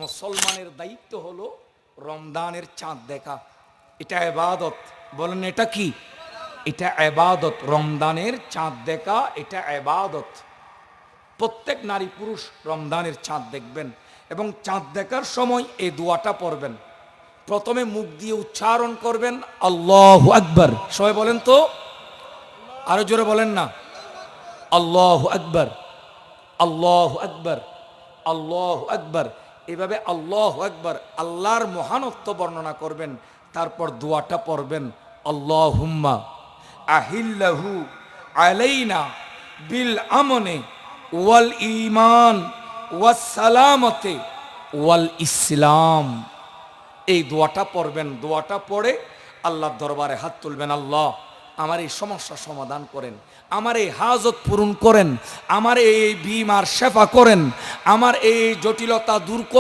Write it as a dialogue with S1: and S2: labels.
S1: মুসলমানের দায়িত্ব হলো রমজানের চাঁদ দেখা। এটা ইবাদত। বলেন এটা কি? এটা ইবাদত। রমজানের চাঁদ দেখা এটা ইবাদত। প্রত্যেক নারী পুরুষ রমজানের চাঁদ দেখবেন এবং চাঁদ দেখার সময় এই দোয়াটা পড়বেন। প্রথমে মুখ দিয়ে উচ্চারণ করবেন আল্লাহু আকবার। সবাই বলেন তো, আরো জোরে বলেন না, আল্লাহু আকবার, আল্লাহু আকবার, আল্লাহু আকবার। এভাবে আল্লাহু আকবার আল্লাহর মহানত্ব বর্ণনা করবেন। তারপর দোয়াটা পড়বেন আল্লাহুম্মা আহিল্লাহু আলাইনা বিল আমনে ওয়াল ঈমান ওয়াস সালামতে ওয়াল ইসলাম। এই দোয়াটা পড়বেন। দোয়াটা পড়ে আল্লাহর দরবারে হাত তুলবেন, আল্লাহ আমার এই সমস্যা সমাধান করেন, আমার এই হাজত পূরণ করেন, আমার এই বিমার শেফা করেন, আমার এই জটিলতা দূর করেন।